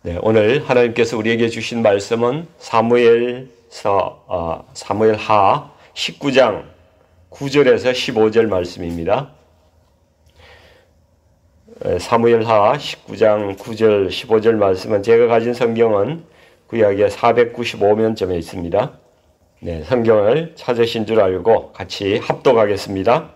네, 오늘 하나님께서 우리에게 주신 말씀은 사무엘하 19장 9절에서 15절 말씀입니다. 사무엘하 19장 9절 15절 말씀은 제가 가진 성경은 구약에 495면점에 있습니다. 네, 성경을 찾으신 줄 알고 같이 합독하겠습니다.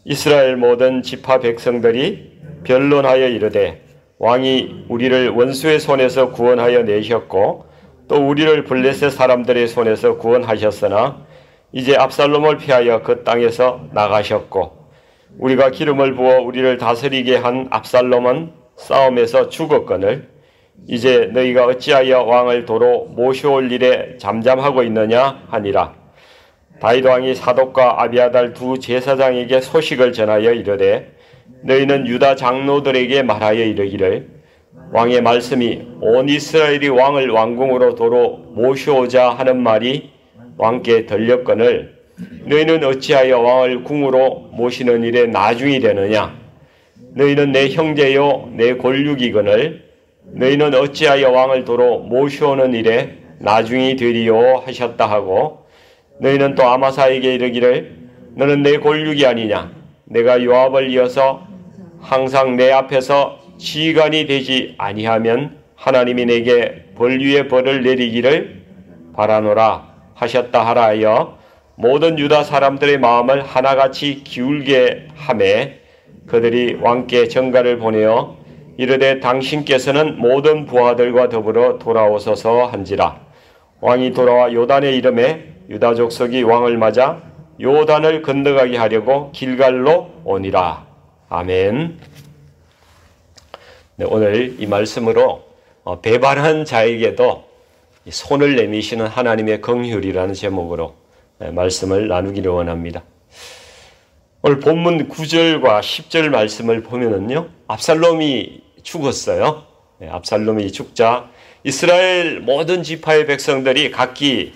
이스라엘 모든 지파 백성들이 변론하여 이르되 왕이 우리를 원수의 손에서 구원하여 내셨고 또 우리를 블레셋 사람들의 손에서 구원하셨으나 이제 압살롬을 피하여 그 땅에서 나가셨고 우리가 기름을 부어 우리를 다스리게 한 압살롬은 싸움에서 죽었거늘 이제 너희가 어찌하여 왕을 도로 모셔올 일에 잠잠하고 있느냐 하니라. 다윗 왕이 사독과 아비아달 두 제사장에게 소식을 전하여 이르되 너희는 유다 장로들에게 말하여 이르기를 왕의 말씀이 온 이스라엘이 왕을 왕궁으로 도로 모셔오자 하는 말이 왕께 들렸거늘 너희는 어찌하여 왕을 궁으로 모시는 일에 나중이 되느냐. 너희는 내 형제요 내 골육이거늘 너희는 어찌하여 왕을 도로 모셔오는 일에 나중이 되리요 하셨다 하고 너희는 또 아마사에게 이르기를 너는 내 골육이 아니냐. 내가 요압을 이어서 항상 내 앞에서 지휘관이 되지 아니하면 하나님이 내게 벌 위에 벌을 내리기를 바라노라 하셨다 하라 하여 모든 유다 사람들의 마음을 하나같이 기울게 하매 그들이 왕께 전가를 보내어 이르되 당신께서는 모든 부하들과 더불어 돌아오소서 한지라. 왕이 돌아와 요단에 이름에 유다 족속이 왕을 맞아 요단을 건너가게 하려고 길갈로 오니라. 아멘. 네, 오늘 이 말씀으로 배반한 자에게도 손을 내미시는 하나님의 긍휼이라는 제목으로 말씀을 나누기를 원합니다. 오늘 본문 9절과 10절 말씀을 보면은요, 압살롬이 죽었어요. 압살롬이 죽자 이스라엘 모든 지파의 백성들이 각기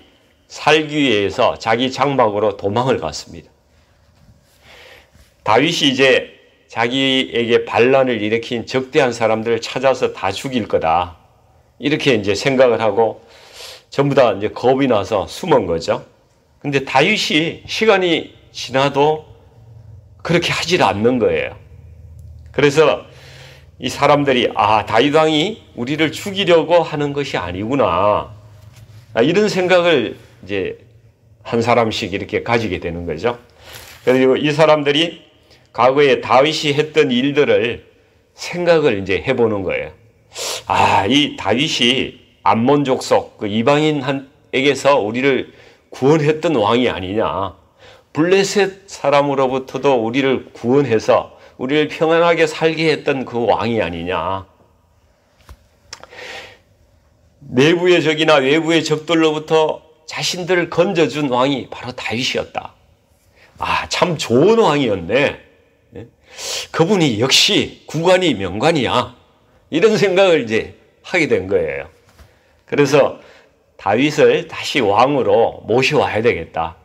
살기 위해서 자기 장막으로 도망을 갔습니다. 다윗이 이제 자기에게 반란을 일으킨 적대한 사람들을 찾아서 다 죽일 거다. 이렇게 이제 생각을 하고 전부 다 이제 겁이 나서 숨은 거죠. 근데 다윗이 시간이 지나도 그렇게 하질 않는 거예요. 그래서 이 사람들이 다윗 왕이 우리를 죽이려고 하는 것이 아니구나. 이런 생각을 이제 한 사람씩 이렇게 가지게 되는 거죠. 그리고 이 사람들이 과거에 다윗이 했던 일들을 생각을 이제 해보는 거예요. 이 다윗이 암몬 족속 그 이방인에게서 우리를 구원했던 왕이 아니냐. 블레셋 사람으로부터도 우리를 구원해서 우리를 평안하게 살게 했던 그 왕이 아니냐. 내부의 적이나 외부의 적들로부터 자신들을 건져준 왕이 바로 다윗이었다. 참 좋은 왕이었네. 그분이 역시 구관이 명관이야. 이런 생각을 이제 하게 된 거예요. 그래서 다윗을 다시 왕으로 모셔와야 되겠다.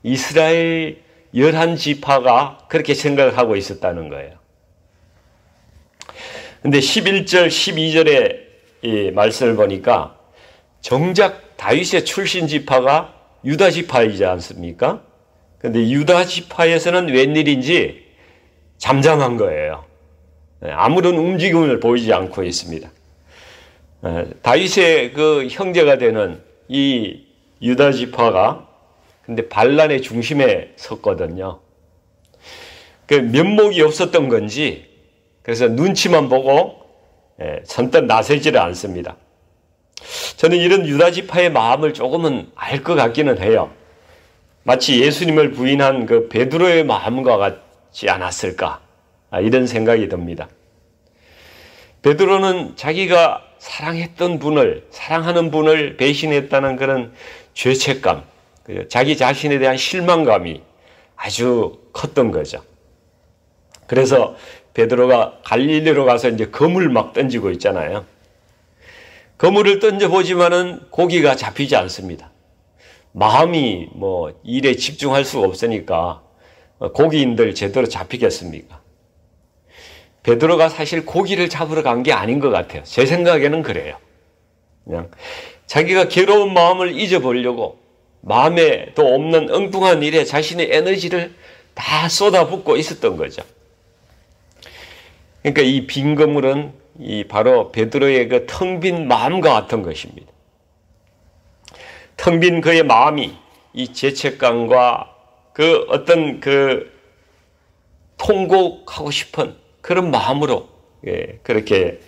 이스라엘 11지파가 그렇게 생각을 하고 있었다는 거예요. 근데 11절, 12절의 이 말씀을 보니까 정작 다윗의 출신 지파가 유다 지파이지 않습니까? 근데 유다 지파에서는 웬일인지 잠잠한 거예요. 아무런 움직임을 보이지 않고 있습니다. 다윗의 그 형제가 되는 이 유다 지파가 근데 반란의 중심에 섰거든요. 그 면목이 없었던 건지 그래서 눈치만 보고 선뜻 나서지를 않습니다. 저는 이런 유다 지파의 마음을 조금은 알 것 같기는 해요. 마치 예수님을 부인한 그 베드로의 마음과 같지 않았을까 이런 생각이 듭니다. 베드로는 자기가 사랑했던 분을 사랑하는 분을 배신했다는 그런 죄책감, 자기 자신에 대한 실망감이 아주 컸던 거죠. 그래서 베드로가 갈릴리로 가서 이제 그물 막 던지고 있잖아요. 그물을 던져보지만은 고기가 잡히지 않습니다. 마음이 일에 집중할 수가 없으니까 고기인들 제대로 잡히겠습니까? 베드로가 사실 고기를 잡으러 간 게 아닌 것 같아요. 제 생각에는 그래요. 그냥 자기가 괴로운 마음을 잊어보려고 마음에도 없는 엉뚱한 일에 자신의 에너지를 다 쏟아붓고 있었던 거죠. 그러니까 이 빈 그물은 바로 베드로의 그 텅 빈 마음과 같은 것입니다. 텅 빈 그의 마음이 이 죄책감과 그 어떤 그 통곡하고 싶은 그런 마음으로 그렇게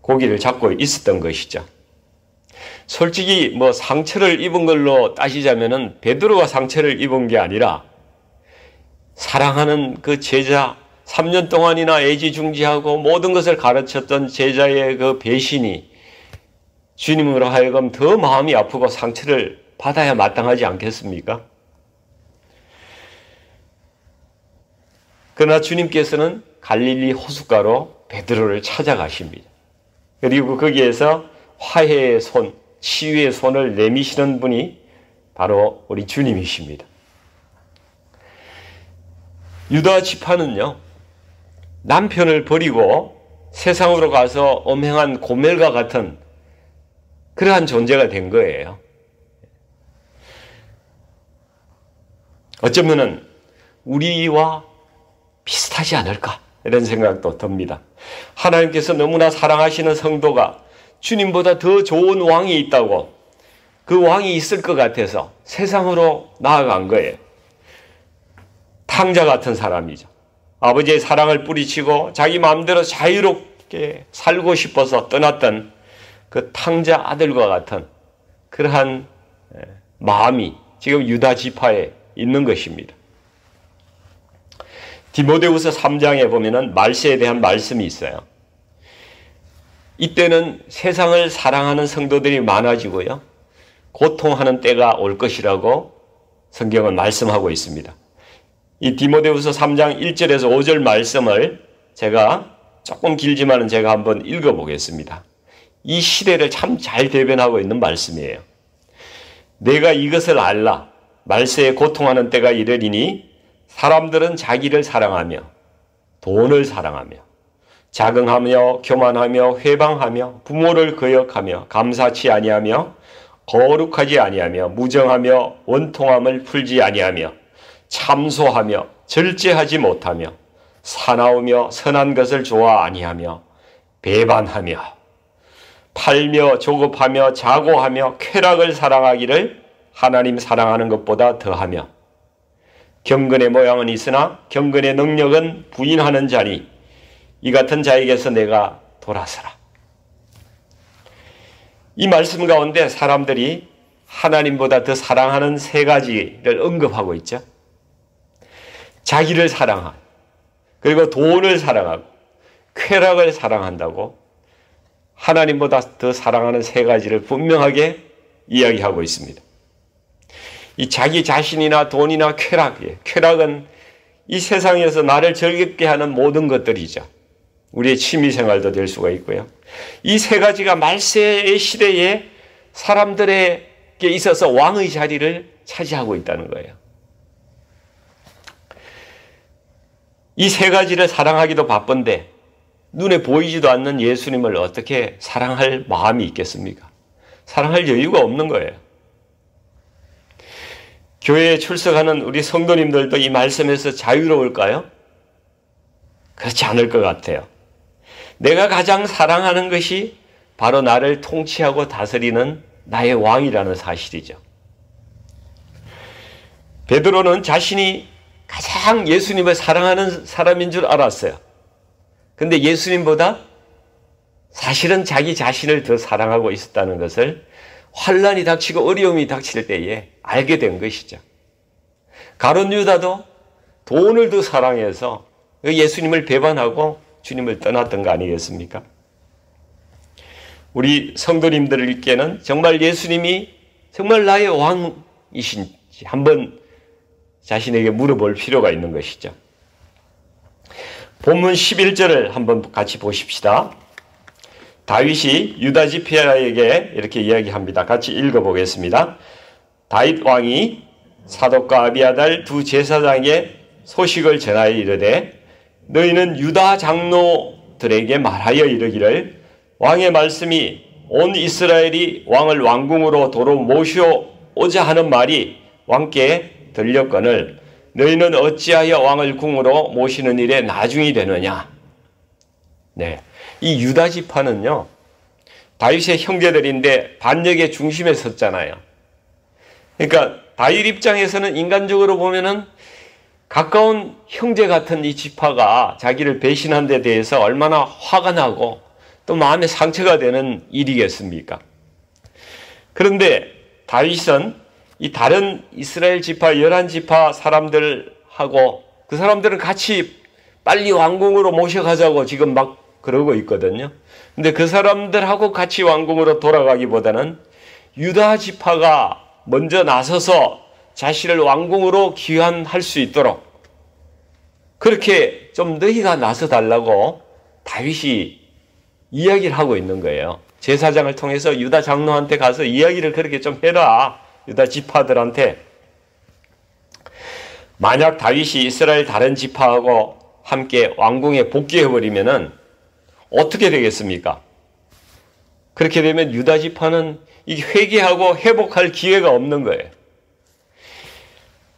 고기를 잡고 있었던 것이죠. 솔직히 뭐 상처를 입은 걸로 따지자면은 베드로가 상처를 입은 게 아니라 사랑하는 그 제자 3년 동안이나 애지중지하고 모든 것을 가르쳤던 제자의 그 배신이 주님으로 하여금 더 마음이 아프고 상처를 받아야 마땅하지 않겠습니까? 그러나 주님께서는 갈릴리 호숫가로 베드로를 찾아가십니다. 그리고 거기에서 화해의 손, 치유의 손을 내미시는 분이 바로 우리 주님이십니다. 유다 지파는요, 남편을 버리고 세상으로 가서 엄행한 고멜과 같은 그러한 존재가 된 거예요. 어쩌면은 우리와 비슷하지 않을까 이런 생각도 듭니다. 하나님께서 너무나 사랑하시는 성도가 주님보다 더 좋은 왕이 있다고, 그 왕이 있을 것 같아서 세상으로 나아간 거예요. 탕자 같은 사람이죠. 아버지의 사랑을 뿌리치고 자기 마음대로 자유롭게 살고 싶어서 떠났던 그 탕자 아들과 같은 그러한 마음이 지금 유다 지파에 있는 것입니다. 디모데후서 3장에 보면은 말세에 대한 말씀이 있어요. 이때는 세상을 사랑하는 성도들이 많아지고요, 고통하는 때가 올 것이라고 성경은 말씀하고 있습니다. 이 디모데후서 3장 1절에서 5절 말씀을 제가 조금 길지만은 제가 한번 읽어보겠습니다. 이 시대를 참 잘 대변하고 있는 말씀이에요. 내가 이것을 알라. 말세에 고통하는 때가 이르리니 사람들은 자기를 사랑하며 돈을 사랑하며 자긍하며 교만하며 회방하며 부모를 거역하며 감사치 아니하며 거룩하지 아니하며 무정하며 원통함을 풀지 아니하며 참소하며 절제하지 못하며 사나우며 선한 것을 좋아 아니하며 배반하며 팔며 조급하며 자고하며 쾌락을 사랑하기를 하나님 사랑하는 것보다 더하며 경건의 모양은 있으나 경건의 능력은 부인하는 자니 이 같은 자에게서 내가 돌아서라. 이 말씀 가운데 사람들이 하나님보다 더 사랑하는 세 가지를 언급하고 있죠. 자기를 사랑하고, 그리고 돈을 사랑하고, 쾌락을 사랑한다고 하나님보다 더 사랑하는 세 가지를 분명하게 이야기하고 있습니다. 이 자기 자신이나 돈이나 쾌락은 이 세상에서 나를 즐겁게 하는 모든 것들이죠. 우리의 취미생활도 될 수가 있고요. 이 세 가지가 말세의 시대에 사람들에게 있어서 왕의 자리를 차지하고 있다는 거예요. 이 세 가지를 사랑하기도 바쁜데 눈에 보이지도 않는 예수님을 어떻게 사랑할 마음이 있겠습니까? 사랑할 여유가 없는 거예요. 교회에 출석하는 우리 성도님들도 이 말씀에서 자유로울까요? 그렇지 않을 것 같아요. 내가 가장 사랑하는 것이 바로 나를 통치하고 다스리는 나의 왕이라는 사실이죠. 베드로는 자신이 가장 예수님을 사랑하는 사람인 줄 알았어요. 근데 예수님보다 사실은 자기 자신을 더 사랑하고 있었다는 것을 환난이 닥치고 어려움이 닥칠 때에 알게 된 것이죠. 가룟 유다도 돈을 더 사랑해서 예수님을 배반하고 주님을 떠났던 거 아니겠습니까? 우리 성도님들께는 정말 예수님이 정말 나의 왕이신지 한번 자신에게 물어볼 필요가 있는 것이죠. 본문 11절을 한번 같이 보십시다. 다윗이 유다 지파에게 이렇게 이야기합니다. 같이 읽어보겠습니다. 다윗 왕이 사독과 아비아달 두 제사장에게 소식을 전하여 이르되 너희는 유다 장로들에게 말하여 이르기를 왕의 말씀이 온 이스라엘이 왕을 왕궁으로 도로 모셔오자 하는 말이 왕께 들렸거늘 너희는 어찌하여 왕을 궁으로 모시는 일에 나중이 되느냐. 네, 이 유다 지파는요 다윗의 형제들인데 반역의 중심에 섰잖아요. 그러니까 다윗 입장에서는 인간적으로 보면은 가까운 형제 같은 이 지파가 자기를 배신한 데 대해서 얼마나 화가 나고 또 마음에 상처가 되는 일이겠습니까? 그런데 다윗은 이 다른 이스라엘 지파 11지파 사람들하고 그 사람들은 같이 빨리 왕궁으로 모셔가자고 지금 막 그러고 있거든요. 근데 그 사람들하고 같이 왕궁으로 돌아가기보다는 유다 지파가 먼저 나서서 자신을 왕궁으로 귀환할 수 있도록 그렇게 좀 너희가 나서 달라고 다윗이 이야기를 하고 있는 거예요. 제사장을 통해서 유다 장로한테 가서 이야기를 그렇게 좀 해라. 유다 지파들한테. 만약 다윗이 이스라엘 다른 지파하고 함께 왕궁에 복귀해버리면은 어떻게 되겠습니까? 그렇게 되면 유다 지파는 이 회개하고 회복할 기회가 없는 거예요.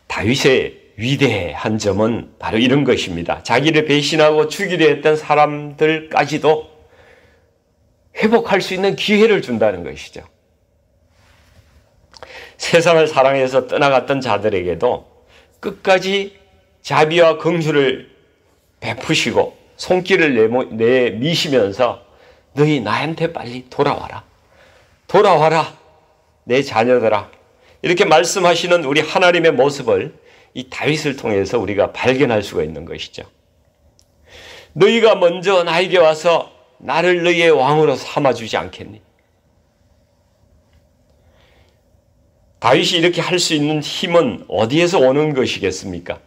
다윗의 위대한 점은 바로 이런 것입니다. 자기를 배신하고 죽이려 했던 사람들까지도 회복할 수 있는 기회를 준다는 것이죠. 세상을 사랑해서 떠나갔던 자들에게도 끝까지 자비와 긍휼을 베푸시고 손길을 내미시면서 너희 나한테 빨리 돌아와라. 돌아와라. 내 자녀들아. 이렇게 말씀하시는 우리 하나님의 모습을 이 다윗을 통해서 우리가 발견할 수가 있는 것이죠. 너희가 먼저 나에게 와서 나를 너희의 왕으로 삼아주지 않겠니? 다윗이 이렇게 할 수 있는 힘은 어디에서 오는 것이겠습니까?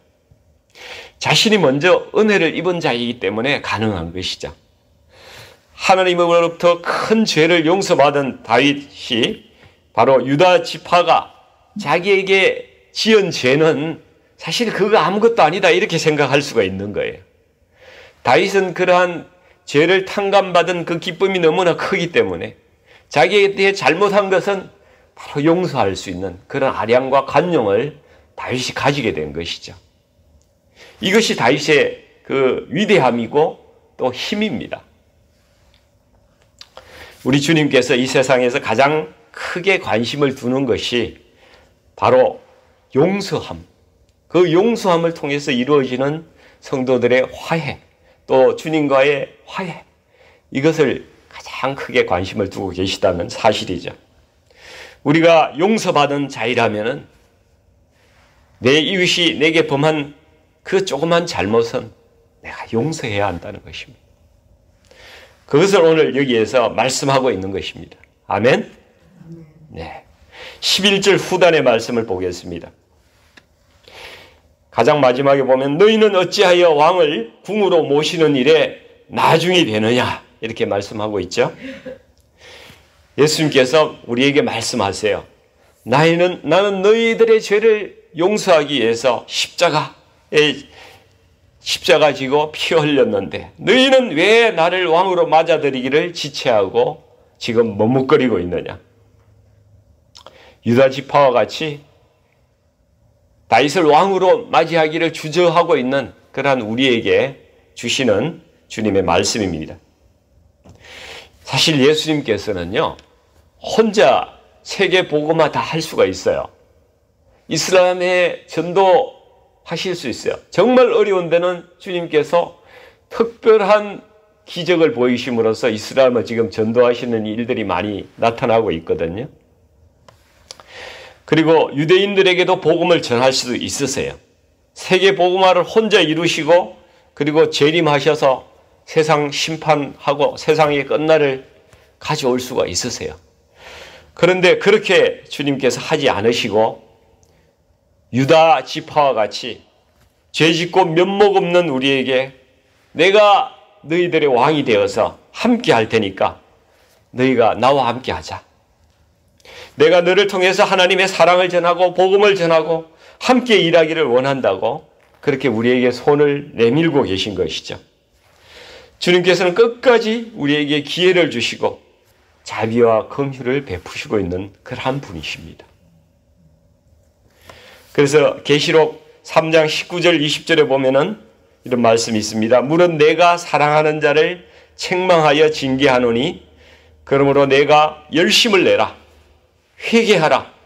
자신이 먼저 은혜를 입은 자이기 때문에 가능한 것이죠. 하나님으로부터 큰 죄를 용서받은 다윗이 바로 유다 지파가 자기에게 지은 죄는 사실 그거 아무것도 아니다 이렇게 생각할 수가 있는 거예요. 다윗은 그러한 죄를 탕감받은 그 기쁨이 너무나 크기 때문에 자기에 대해 잘못한 것은 바로 용서할 수 있는 그런 아량과 관용을 다윗이 가지게 된 것이죠. 이것이 다윗의 그 위대함이고 또 힘입니다. 우리 주님께서 이 세상에서 가장 크게 관심을 두는 것이 바로 용서함. 그 용서함을 통해서 이루어지는 성도들의 화해, 또 주님과의 화해. 이것을 가장 크게 관심을 두고 계시다는 사실이죠. 우리가 용서받은 자이라면은 내 이웃이 내게 범한 그 조그만 잘못은 내가 용서해야 한다는 것입니다. 그것을 오늘 여기에서 말씀하고 있는 것입니다. 아멘? 네. 11절 후단의 말씀을 보겠습니다. 가장 마지막에 보면 너희는 어찌하여 왕을 궁으로 모시는 일에 나중이 되느냐 이렇게 말씀하고 있죠. 예수님께서 우리에게 말씀하세요. 나는 너희들의 죄를 용서하기 위해서 십자가 지고 피 흘렸는데 너희는 왜 나를 왕으로 맞아들이기를 지체하고 지금 머뭇거리고 있느냐. 유다 지파와 같이 다윗을 왕으로 맞이하기를 주저하고 있는 그러한 우리에게 주시는 주님의 말씀입니다. 사실 예수님께서는요, 혼자 세계 복음화 다 할 수가 있어요. 이슬람에 전도하실 수 있어요. 정말 어려운 데는 주님께서 특별한 기적을 보이심으로써 이슬람을 지금 전도하시는 일들이 많이 나타나고 있거든요. 그리고 유대인들에게도 복음을 전할 수도 있으세요. 세계 복음화를 혼자 이루시고 그리고 재림하셔서 세상 심판하고 세상의 끝날을 가져올 수가 있으세요. 그런데 그렇게 주님께서 하지 않으시고 유다 지파와 같이 죄짓고 면목 없는 우리에게 내가 너희들의 왕이 되어서 함께 할 테니까 너희가 나와 함께 하자. 내가 너를 통해서 하나님의 사랑을 전하고 복음을 전하고 함께 일하기를 원한다고 그렇게 우리에게 손을 내밀고 계신 것이죠. 주님께서는 끝까지 우리에게 기회를 주시고 자비와 긍휼을 베푸시고 있는 그러한 분이십니다. 그래서 계시록 3장 19절 20절에 보면은 이런 말씀이 있습니다. 물은 내가 사랑하는 자를 책망하여 징계하노니 그러므로 내가 열심을 내라. 회개하라.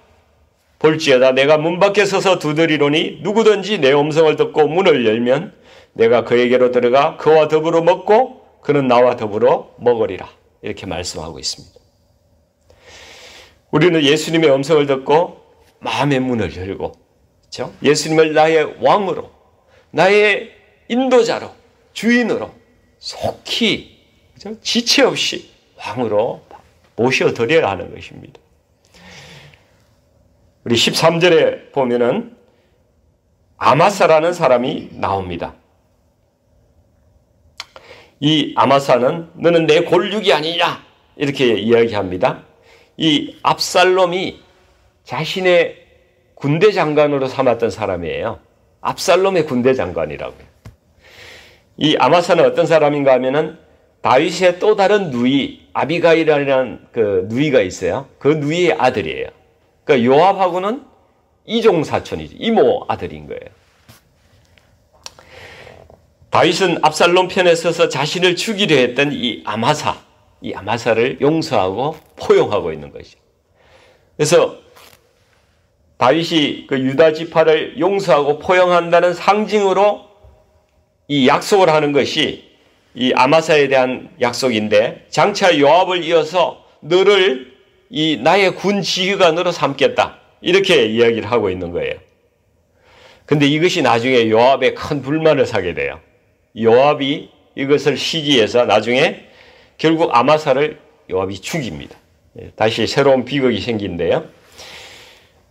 볼지어다 내가 문 밖에 서서 두드리노니 누구든지 내 음성을 듣고 문을 열면 내가 그에게로 들어가 그와 더불어 먹고 그는 나와 더불어 먹으리라. 이렇게 말씀하고 있습니다. 우리는 예수님의 음성을 듣고 마음의 문을 열고, 그렇죠? 예수님을 나의 왕으로, 나의 인도자로, 주인으로 속히, 그렇죠? 지체 없이 왕으로 모셔드려야 하는 것입니다. 우리 13절에 보면은 아마사라는 사람이 나옵니다. 이 아마사는 너는 내 골육이 아니냐 이렇게 이야기합니다. 이 압살롬이 자신의 군대 장관으로 삼았던 사람이에요. 압살롬의 군대 장관이라고요. 이 아마사는 어떤 사람인가 하면은 다윗의 또 다른 누이 아비가일이라는 그 누이가 있어요. 그 누이의 아들이에요. 그러니까 요압하고는 이종 사촌이지, 이모 아들인 거예요. 다윗은 압살롬 편에 서서 자신을 죽이려 했던 이 아마사를 용서하고 포용하고 있는 것이죠. 그래서 다윗이 그 유다 지파를 용서하고 포용한다는 상징으로 이 약속을 하는 것이 이 아마사에 대한 약속인데, 장차 요압을 이어서 너를 이 나의 군 지휘관으로 삼겠다 이렇게 이야기를 하고 있는 거예요. 근데 이것이 나중에 요압의 큰 불만을 사게 돼요. 요압이 이것을 시기해서 나중에 결국 아마사를 요압이 죽입니다. 다시 새로운 비극이 생긴데요.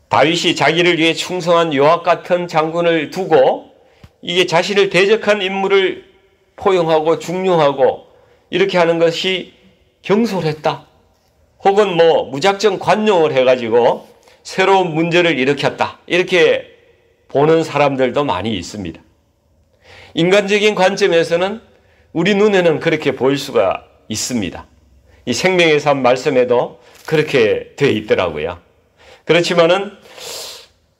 다윗이 자기를 위해 충성한 요압 같은 장군을 두고 이게 자신을 대적한 인물을 포용하고 중용하고 이렇게 하는 것이 경솔했다. 혹은 무작정 관용을 해가지고 새로운 문제를 일으켰다. 이렇게 보는 사람들도 많이 있습니다. 인간적인 관점에서는 우리 눈에는 그렇게 보일 수가 있습니다. 이 생명의 삶 말씀에도 그렇게 되어 있더라고요. 그렇지만은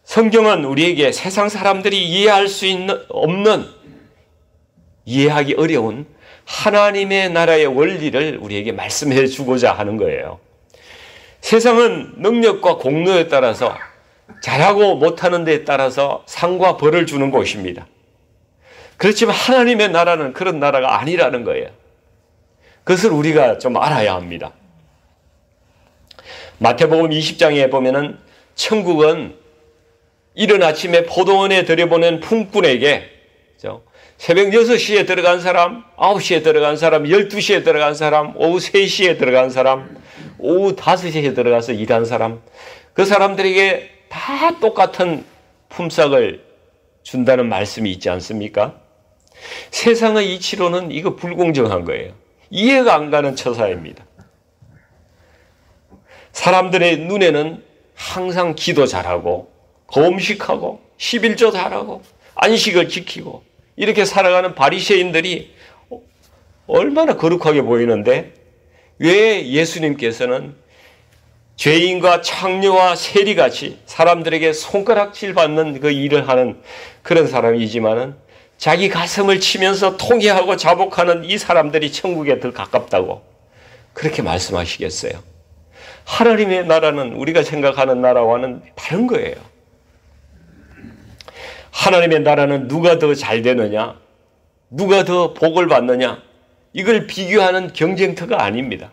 성경은 우리에게 세상 사람들이 이해할 수 없는, 이해하기 어려운 하나님의 나라의 원리를 우리에게 말씀해 주고자 하는 거예요. 세상은 능력과 공로에 따라서 잘하고 못하는 데에 따라서 상과 벌을 주는 곳입니다. 그렇지만 하나님의 나라는 그런 나라가 아니라는 거예요. 그것을 우리가 좀 알아야 합니다. 마태복음 20장에 보면은 천국은 이른 아침에 포도원에 들여보낸 품꾼에게, 그렇죠? 새벽 6시에 들어간 사람, 9시에 들어간 사람, 12시에 들어간 사람, 오후 3시에 들어간 사람, 오후 5시에 들어가서 일한 사람, 그 사람들에게 다 똑같은 품삯을 준다는 말씀이 있지 않습니까? 세상의 이치로는 이거 불공정한 거예요. 이해가 안 가는 처사입니다. 사람들의 눈에는 항상 기도 잘하고 금식하고 11조 잘하고 안식을 지키고 이렇게 살아가는 바리새인들이 얼마나 거룩하게 보이는데 왜 예수님께서는 죄인과 창녀와 세리같이 사람들에게 손가락질 받는 그 일을 하는 그런 사람이지만은 자기 가슴을 치면서 통회하고 자복하는 이 사람들이 천국에 더 가깝다고 그렇게 말씀하시겠어요? 하나님의 나라는 우리가 생각하는 나라와는 다른 거예요. 하나님의 나라는 누가 더 잘 되느냐, 누가 더 복을 받느냐, 이걸 비교하는 경쟁터가 아닙니다.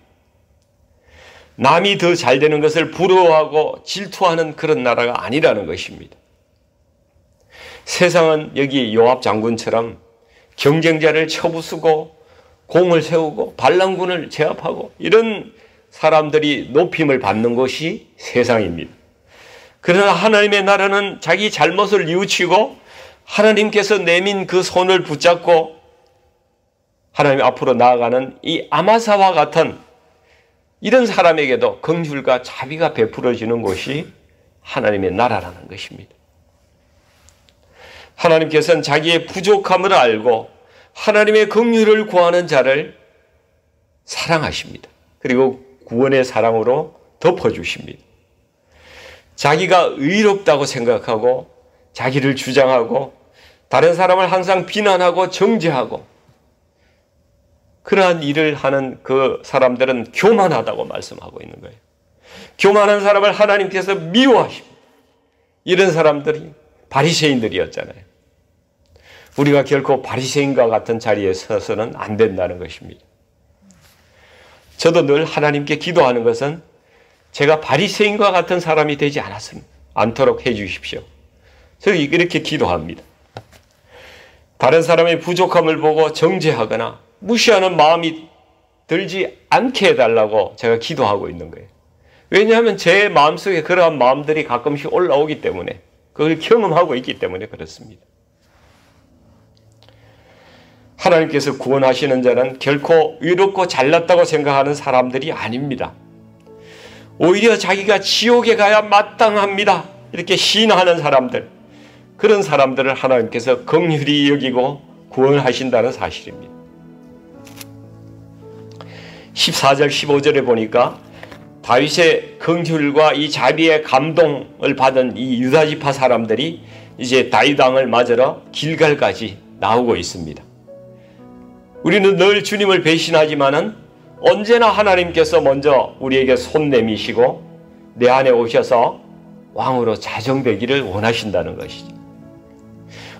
남이 더 잘 되는 것을 부러워하고 질투하는 그런 나라가 아니라는 것입니다. 세상은 여기 요압 장군처럼 경쟁자를 쳐부수고 공을 세우고 반란군을 제압하고 이런 사람들이 높임을 받는 것이 세상입니다. 그러나 하나님의 나라는 자기 잘못을 뉘우치고 하나님께서 내민 그 손을 붙잡고 하나님 앞으로 나아가는 이 아마사와 같은 이런 사람에게도 긍휼과 자비가 베풀어지는 것이 하나님의 나라라는 것입니다. 하나님께서는 자기의 부족함을 알고 하나님의 긍휼을 구하는 자를 사랑하십니다. 그리고 구원의 사랑으로 덮어주십니다. 자기가 의롭다고 생각하고 자기를 주장하고 다른 사람을 항상 비난하고 정죄하고 그러한 일을 하는 그 사람들은 교만하다고 말씀하고 있는 거예요. 교만한 사람을 하나님께서 미워하십니다. 이런 사람들이 바리새인들이었잖아요. 우리가 결코 바리새인과 같은 자리에 서서는 안 된다는 것입니다. 저도 늘 하나님께 기도하는 것은 제가 바리새인과 같은 사람이 되지 않도록 해 주십시오. 저는 이렇게 기도합니다. 다른 사람의 부족함을 보고 정죄하거나 무시하는 마음이 들지 않게 해달라고 제가 기도하고 있는 거예요. 왜냐하면 제 마음속에 그러한 마음들이 가끔씩 올라오기 때문에 그걸 경험하고 있기 때문에 그렇습니다. 하나님께서 구원하시는 자는 결코 의롭고 잘났다고 생각하는 사람들이 아닙니다. 오히려 자기가 지옥에 가야 마땅합니다. 이렇게 시인하는 사람들, 그런 사람들을 하나님께서 긍휼히 여기고 구원하신다는 사실입니다. 14절 15절에 보니까 다윗의 긍휼과 이 자비의 감동을 받은 이 유다지파 사람들이 이제 다윗 왕을 맞으러 길갈까지 나오고 있습니다. 우리는 늘 주님을 배신하지만은 언제나 하나님께서 먼저 우리에게 손 내미시고 내 안에 오셔서 왕으로 자정되기를 원하신다는 것이죠.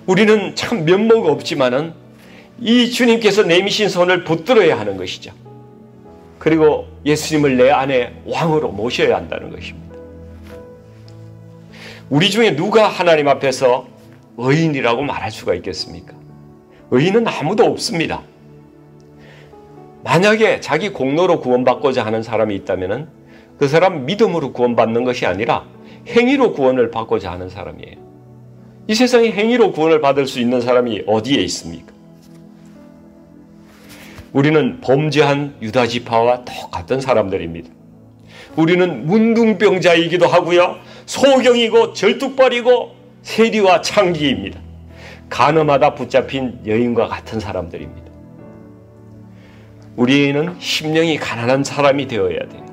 우리는 참 면목 없지만은 이 주님께서 내미신 손을 붙들어야 하는 것이죠. 그리고 예수님을 내 안에 왕으로 모셔야 한다는 것입니다. 우리 중에 누가 하나님 앞에서 의인이라고 말할 수가 있겠습니까? 의인은 아무도 없습니다. 만약에 자기 공로로 구원받고자 하는 사람이 있다면 그 사람 믿음으로 구원받는 것이 아니라 행위로 구원을 받고자 하는 사람이에요. 이 세상에 행위로 구원을 받을 수 있는 사람이 어디에 있습니까? 우리는 범죄한 유다지파와 똑같은 사람들입니다. 우리는 문둥병자이기도 하고요, 소경이고 절뚝발이고 세리와 창기입니다. 간음하다 붙잡힌 여인과 같은 사람들입니다. 우리는 심령이 가난한 사람이 되어야 돼요.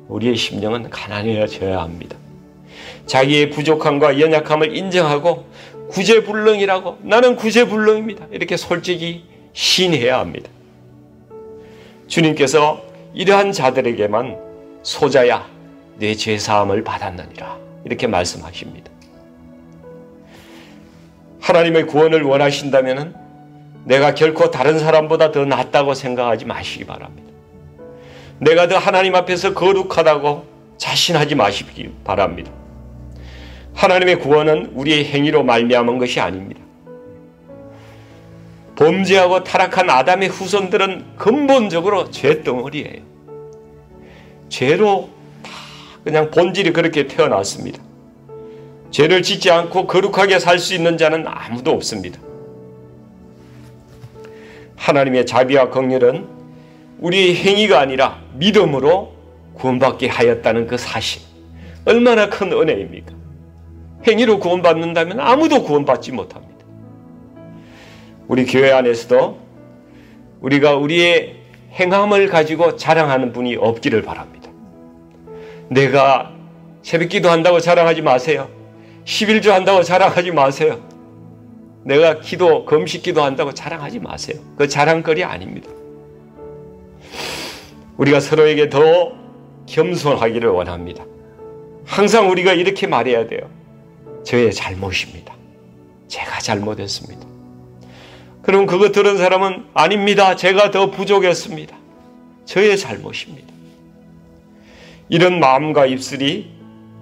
우리의 심령은 가난해져야 합니다. 자기의 부족함과 연약함을 인정하고 구제불능이라고, 나는 구제불능입니다, 이렇게 솔직히 시인해야 합니다. 주님께서 이러한 자들에게만 소자야 내 죄사함을 받았느니라 이렇게 말씀하십니다. 하나님의 구원을 원하신다면 내가 결코 다른 사람보다 더 낫다고 생각하지 마시기 바랍니다. 내가 더 하나님 앞에서 거룩하다고 자신하지 마시기 바랍니다. 하나님의 구원은 우리의 행위로 말미암은 것이 아닙니다. 범죄하고 타락한 아담의 후손들은 근본적으로 죄덩어리예요. 죄로 다 그냥 본질이 그렇게 태어났습니다. 죄를 짓지 않고 거룩하게 살 수 있는 자는 아무도 없습니다. 하나님의 자비와 긍휼은 우리의 행위가 아니라 믿음으로 구원받게 하였다는 그 사실, 얼마나 큰 은혜입니까? 행위로 구원받는다면 아무도 구원받지 못합니다. 우리 교회 안에서도 우리가 우리의 행함을 가지고 자랑하는 분이 없기를 바랍니다. 내가 새벽기도 한다고 자랑하지 마세요. 11조 한다고 자랑하지 마세요. 내가 기도, 금식기도 한다고 자랑하지 마세요. 그 자랑거리 아닙니다. 우리가 서로에게 더 겸손하기를 원합니다. 항상 우리가 이렇게 말해야 돼요. 저의 잘못입니다. 제가 잘못했습니다. 그럼 그거 들은 사람은 아닙니다. 제가 더 부족했습니다. 저의 잘못입니다. 이런 마음과 입술이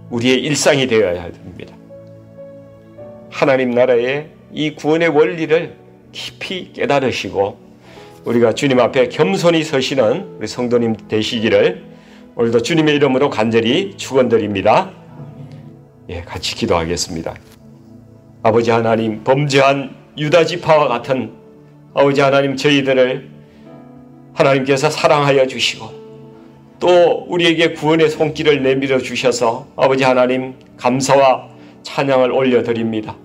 우리의 일상이 되어야 합니다. 하나님 나라의 이 구원의 원리를 깊이 깨달으시고 우리가 주님 앞에 겸손히 서시는 우리 성도님 되시기를 오늘도 주님의 이름으로 간절히 축원드립니다. 예, 같이 기도하겠습니다. 아버지 하나님, 범죄한 유다지파와 같은 아버지 하나님, 저희들을 하나님께서 사랑하여 주시고 또 우리에게 구원의 손길을 내밀어 주셔서 아버지 하나님 감사와 찬양을 올려드립니다.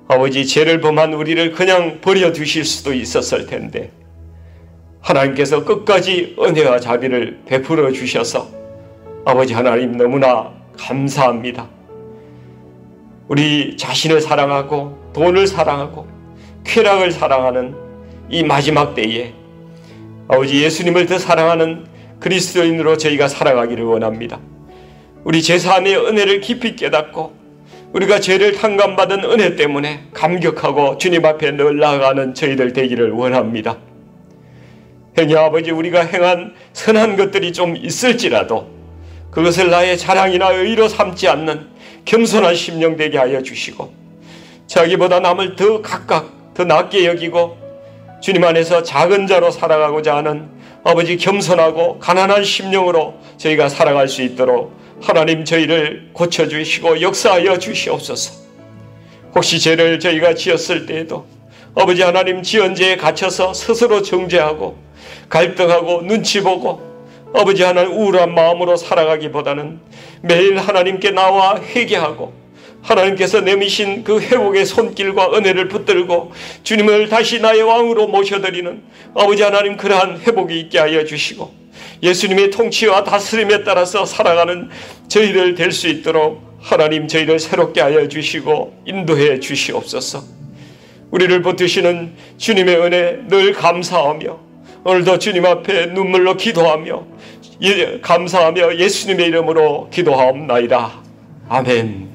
아버지, 죄를 범한 우리를 그냥 버려두실 수도 있었을 텐데 하나님께서 끝까지 은혜와 자비를 베풀어 주셔서 아버지 하나님 너무나 감사합니다. 우리 자신을 사랑하고 돈을 사랑하고 쾌락을 사랑하는 이 마지막 때에 아버지 예수님을 더 사랑하는 그리스도인으로 저희가 살아가기를 원합니다. 우리 제사함의 은혜를 깊이 깨닫고 우리가 죄를 탕감받은 은혜 때문에 감격하고 주님 앞에 늘 나아가는 저희들 되기를 원합니다. 형님 아버지, 우리가 행한 선한 것들이 좀 있을지라도 그것을 나의 자랑이나 의로 삼지 않는 겸손한 심령 되게 하여 주시고 자기보다 남을 더 각각 더 낮게 여기고 주님 안에서 작은 자로 살아가고자 하는 아버지 겸손하고 가난한 심령으로 저희가 살아갈 수 있도록 하나님 저희를 고쳐주시고 역사하여 주시옵소서. 혹시 죄를 저희가 지었을 때에도 아버지 하나님 지은 죄에 갇혀서 스스로 정죄하고 갈등하고 눈치 보고 아버지 하나님 우울한 마음으로 살아가기보다는 매일 하나님께 나와 회개하고 하나님께서 내미신 그 회복의 손길과 은혜를 붙들고 주님을 다시 나의 왕으로 모셔드리는 아버지 하나님 그러한 회복이 있게 하여 주시고 예수님의 통치와 다스림에 따라서 살아가는 저희들 될 수 있도록 하나님 저희를 새롭게 하여 주시고 인도해 주시옵소서. 우리를 붙드시는 주님의 은혜 늘 감사하며 오늘도 주님 앞에 눈물로 기도하며 감사하며 예수님의 이름으로 기도하옵나이다. 아멘.